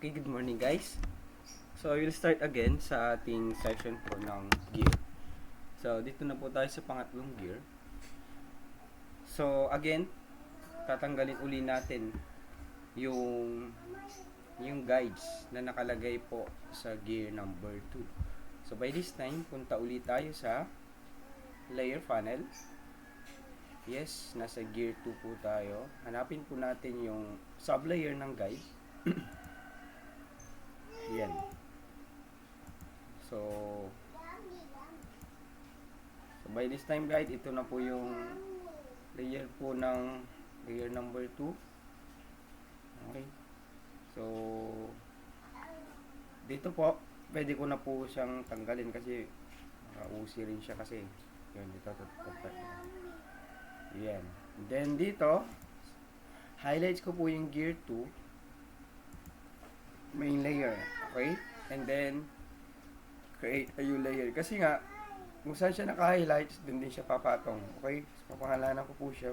Okay, good morning guys. So, we'll start again sa ating session po ng gear. So, dito na po tayo sa pangatlong gear. So, again, tatanggalin uli natin yung guides na nakalagay po sa gear number 2. So, by this time, punta uli tayo sa layer funnel. Yes, nasa gear 2 po tayo. Hanapin po natin yung sublayer ng guide. Yan. So by this time guys, ito na po yung layer po ng layer number 2. Okay. So dito po, pwede ko na po siyang tanggalin kasi usi rin siya kasi. Yan, dito. Yan. Then dito, highlights ko po yung gear 2 main layer, okay? And then create a new layer kasi nga kung saan siya naka-highlights, dun din siya papatong, okay? So papangalanan ko po siya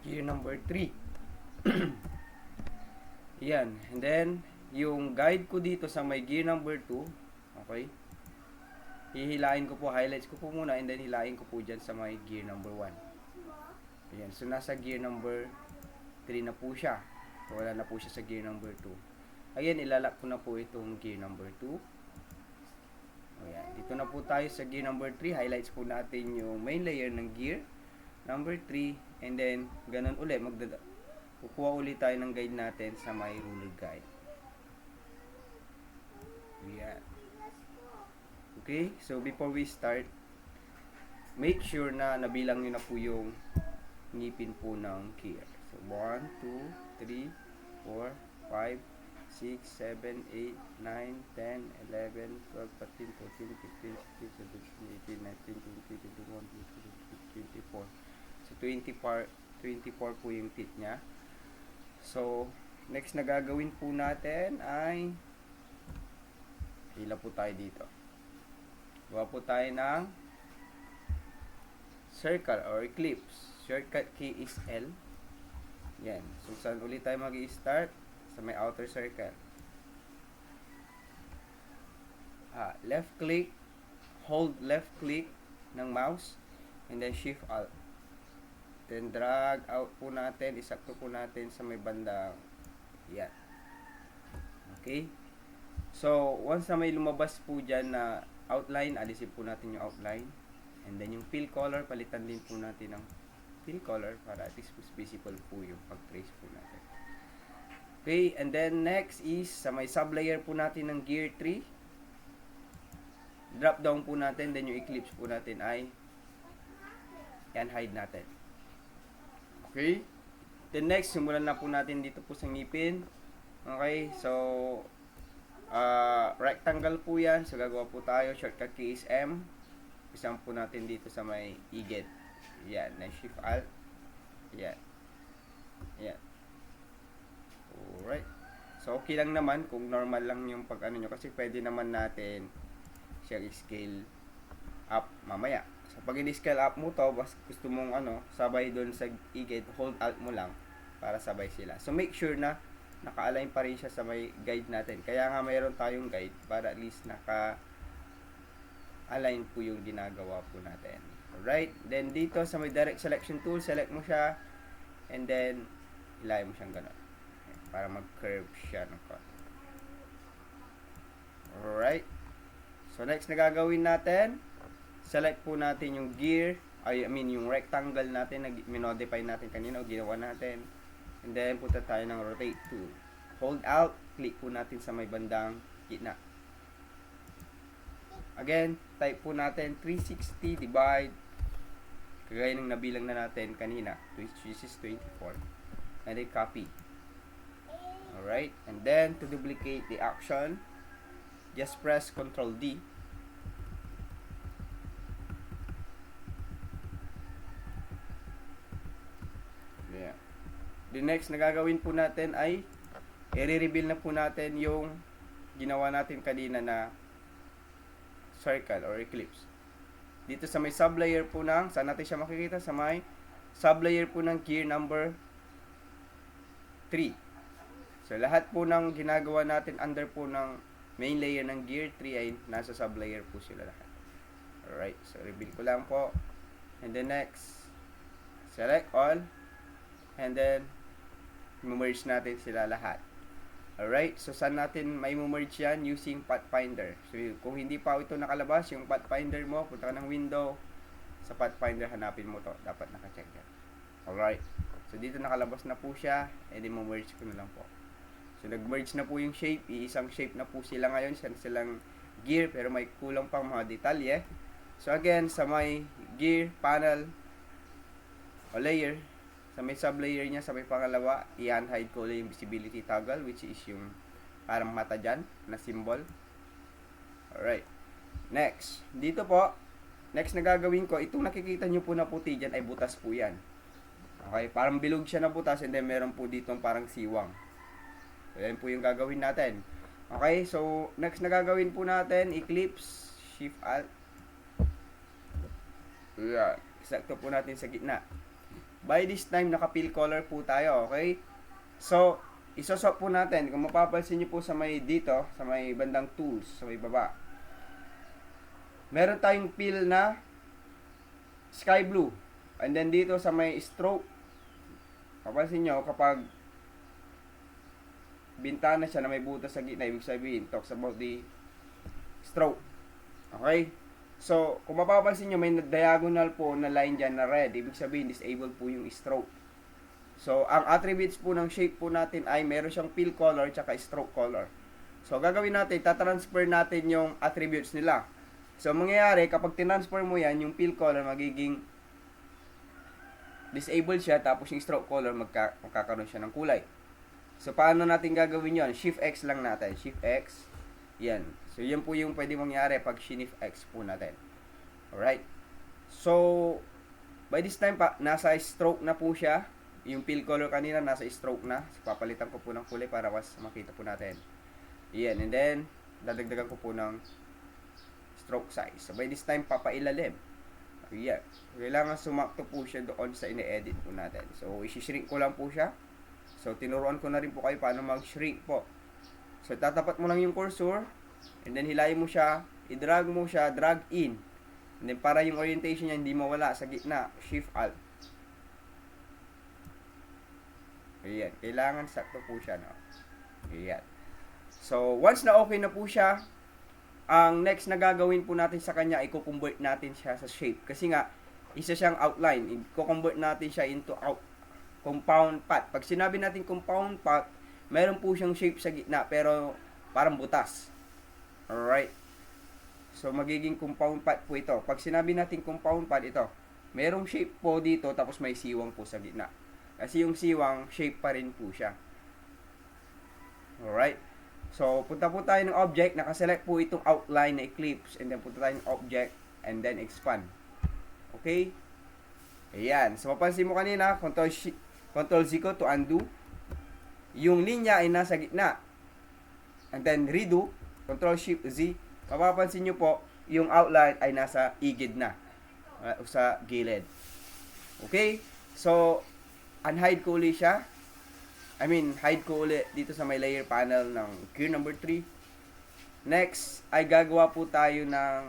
gear number 3. Yan. And then yung guide ko dito sa may gear number 2, okay? Hihilain ko po, highlights ko po muna and then hilain ko po dyan sa may gear number 1. Ayan. So nasa gear number 3 na po siya. So, wala na po siya sa gear number 2. Ayan, ilalak ko na po itong gear number 2. Ayan, dito na po tayo sa gear number 3. Highlights po natin yung main layer ng gear number 3. And then, ganun ulit. Kukuha ulit tayo ng guide natin sa may ruler guide. Ayan. Okay, so before we start, make sure na nabilang nyo na po yung ngipin po ng gear. So, 1, 2, 3, 4, 5, 6, 7, 8, 9, 10, 11, 12, 13, 14, 15, 16, 17, 18, 19, 20, 21, 22, 23, 24. So, 24 po yung teeth niya. So, next na gagawin po natin ay hila po tayo dito. Gawa po tayo ng circle or ellipse. Shortcut key is L. Yan. So, saan ulit tayo mag-i-start? Sa may outer circle. Left click, hold left click ng mouse, and then shift alt. Then, drag out po natin, isakto po natin sa may bandang, yan. Okay? So, once na may lumabas po dyan na outline, alisin po natin yung outline. And then, yung fill color, palitan din po natin ng fill color para at least visible po yung pag-trace po natin. Okay, and then next is sa may sublayer po natin ng gear 3. Drop down po natin, then yung ellipse po natin ay yan, hide natin. Okay, then next, simulan na po natin dito po sa ngipin. Okay, so rectangle po yan, so gagawa po tayo, shortcut key is M. Isang po natin dito sa may igid. Yan, na shift alt. Yan. Yan. Alright. So, okay lang naman kung normal lang yung pag-ano nyo. Kasi pwede naman natin siya scale up mamaya. So, pag in-scale up mo to, bas gusto mong sabay doon sa igid, hold alt mo lang para sabay sila. So, make sure na naka-align pa rin siya sa may guide natin. Kaya nga mayroon tayong guide para at least naka-align po yung ginagawa po natin. Alright, then dito sa may direct selection tool, select mo siya and then ilay mo siyang gano'n para mag-curve siya ng konti. Alright, so next na gagawin natin, select po natin yung gear, yung rectangle natin na minodify natin kanina o ginawa natin, and then punta tayo ng rotate tool, hold out, click po natin sa may bandang gitna. Again, type po natin 360 divide, kagaya ng nabilang na natin kanina, which is 24, and then copy. Alright, and then to duplicate the action, just press Ctrl D. Yeah. The next na gagawin po natin ay i-reveal na po natin yung ginawa natin kanina na circle or ellipse. Dito sa may sublayer po saan natin siya makikita? Sa may sublayer po ng gear number 3. So, lahat po ng ginagawa natin under po ng main layer ng Gear 3 ay nasa sub-layer po sila lahat. Alright, so reveal ko lang po. And then next, select all. And then, merge natin sila lahat. Alright, so saan natin may merge yan? Using Pathfinder. So, kung hindi pa ito nakalabas, yung Pathfinder mo, punta ka ng window, sa Pathfinder, hanapin mo to. Dapat naka-check yan. Alright, so dito nakalabas na po siya, and then merge ko na lang po. So, nag-merge na po yung shape. Iisang shape na po sila ngayon. Silang gear, pero may kulang pang mga detalye. So, again, sa may gear, panel, o layer, sa may sub-layer niya, sa may pangalawa, i-unhide ko yung visibility toggle, which is yung parang mata dyan, na symbol. Alright. Next. Dito po, next na gagawin ko, itong nakikita nyo po na puti dyan, ay butas po yan. Okay, parang bilog siya na butas, and then meron po ditong parang siwang. So, yan po yung gagawin natin. Okay, so, next na gagawin po natin, Eclipse, Shift-Alt. Yan. Sakto po natin sa gitna. By this time, naka-fill color po tayo, okay? So, isoswap po natin. Kung mapapansin nyo po sa may dito, sa may bandang tools, sa may baba. Meron tayong fill na sky blue. And then dito sa may stroke, papansin nyo, kapag bintana siya na may butas sa gitna, ibig sabihin, talks about the stroke. Okay? So, kung mapapansin nyo, may diagonal po na line dyan na red. Ibig sabihin, disabled po yung stroke. So, ang attributes po ng shape po natin ay meron siyang fill color tsaka stroke color. So, gagawin natin, tatransfer natin yung attributes nila. So, mangyayari, kapag tinransfer mo yan, yung fill color magiging disabled siya, tapos yung stroke color magkakaroon siya ng kulay. So, paano natin gagawin yon? Shift-X lang natin. Shift-X. Yan. So, yan po yung pwede mangyari pag Shift-X po natin. Alright. So, by this time pa, nasa stroke na po siya. Yung fill color kanina, nasa stroke na. So, papalitan ko po ng kulay para mas makita po natin. Yan. And then, dadagdagan ko po ng stroke size. So, by this time, papailalim. Yan. Kailangan sumakto po siya doon sa ine-edit po natin. So, isi-shrink ko lang po siya. So, tinuruan ko na rin po kayo paano mag-shrink po. So, tatapat mo lang yung cursor, and then hilayin mo siya, i-drag mo siya, drag in. And then, para yung orientation niya hindi mawala sa gitna, Shift-Alt. Ayan. Kailangan sakto po siya, no? Ayan. So, once na okay na po siya, ang next na gagawin po natin sa kanya, i-convert natin siya sa shape. Kasi nga, isa siyang outline. I-convert natin siya into compound path. Pag sinabi natin compound path, meron po siyang shape sa gitna, pero parang butas. Alright. So, magiging compound path po ito. Pag sinabi natin compound path, ito. Merong shape po dito, tapos may siwang po sa gitna. Kasi yung siwang, shape pa rin po siya. Alright. So, punta po tayo ng object. Nakaselect po itong outline na Eclipse. And then, punta tayo ng object. And then, expand. Okay? Ayan. So, mapansin mo kanina, Control Z ko to undo. Yung linya ay nasa gitna. And then, redo. Control Shift Z. Mapapansin nyo po, yung outline ay nasa igid na. Sa gilid. Okay? So, unhide ko ulit siya. Hide ko ulit dito sa may layer panel ng gear number 3. Next, ay gagawa po tayo ng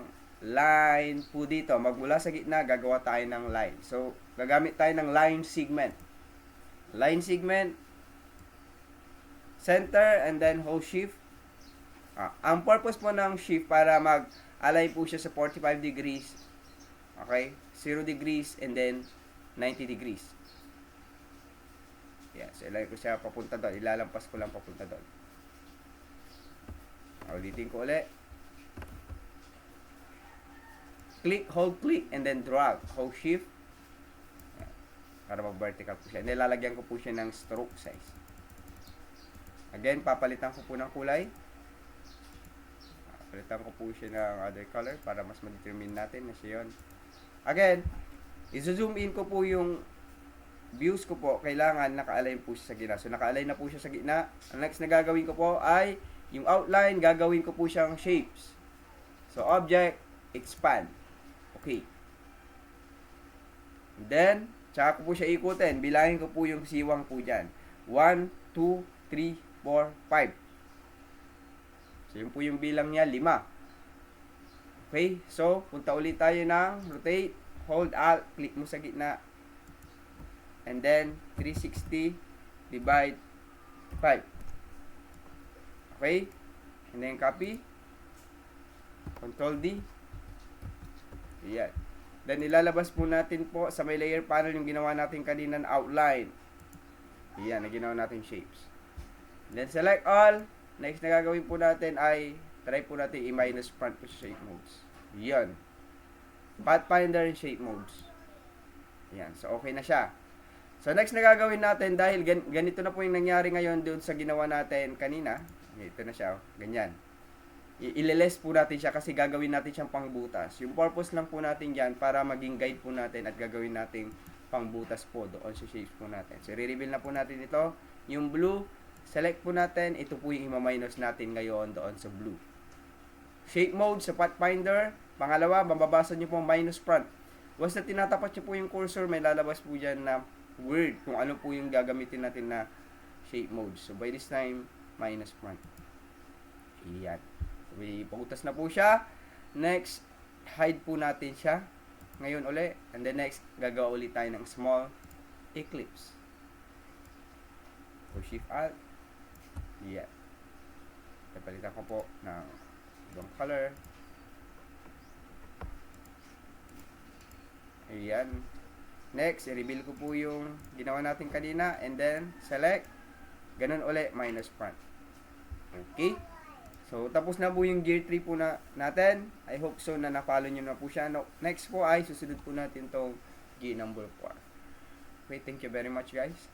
line po dito. Magmula sa gitna, gagawa tayo ng line. So, gagamit tayo ng line segment. Line segment, center, and then hold shift. Ang purpose po ng shift para mag-align po siya sa 45 degrees. Okay? 0 degrees and then 90 degrees. Yeah, so ilagay ko siya papunta doon. Ilalampas ko lang papunta doon. Ulitin ko ulit. Hold click, and then drag. Hold shift. Para mag-vertical po siya. Nilalagyan ko po siya ng stroke size. Again, papalitan ko po ng kulay. Papalitan ko po siya ng other color para mas ma-determine natin na siya yun. Again, i-zoom in ko po yung views ko po. Kailangan naka-align po siya sa gitna. So, naka-align na po siya sa gitna. Ang next na gagawin ko po ay yung outline, gagawin ko po siyang shapes. So, object, expand. Okay. Then, tsaka ko po siya ikutin. Bilangin ko po yung siwang po dyan. 1, 2, 3, 4, 5. So, yun po yung bilang niya, 5. Okay? So, punta ulit tayo ng rotate, hold alt, click mo sa gitna. And then, 360 divide 5. Okay? And then, copy. Control D. Ayan. Then, ilalabas po natin po sa may layer panel yung ginawa natin kanina na outline. Ayan, na ginawa natin shapes. And then, select all. Next na gagawin po natin ay try po natin i-minus front po sa shape modes. Yan. Pathfinder and shape modes. Yan. So, okay na siya. So, next na gagawin natin dahil ganito na po yung nangyari ngayon doon sa ginawa natin kanina. Ito na siya. Ganyan. Ililess po natin siya kasi gagawin natin siyang pangbutas. Yung purpose lang po natin yan para maging guide po natin at gagawin natin pangbutas po doon sa shapes po natin. So, re-reveal na po natin ito. Yung blue, select po natin. Ito po yung ima-minus natin ngayon doon sa blue. Shape mode sa Pathfinder. Pangalawa, mababasa nyo po ang minus front. Once na tinatapat nyo po yung cursor, may lalabas po dyan na word kung ano po yung gagamitin natin na shape mode. So, by this time, minus front. Iyan. So, may pautas na po siya. Next, hide po natin siya. Ngayon uli. And then next, gagawa ulit tayo ng small eclipse. So, Shift Alt. Iyan. Napalitan ko po ng ibang color. Ayan. Next, i-reveal ko po yung ginawa natin kanina. And then, select. Ganun uli, minus front. Okay. So, tapos na po yung gear 3 po natin. I hope so na na-follow nyo na po siya. No, next po ay susunod po natin tong gear number 4. Okay, thank you very much guys.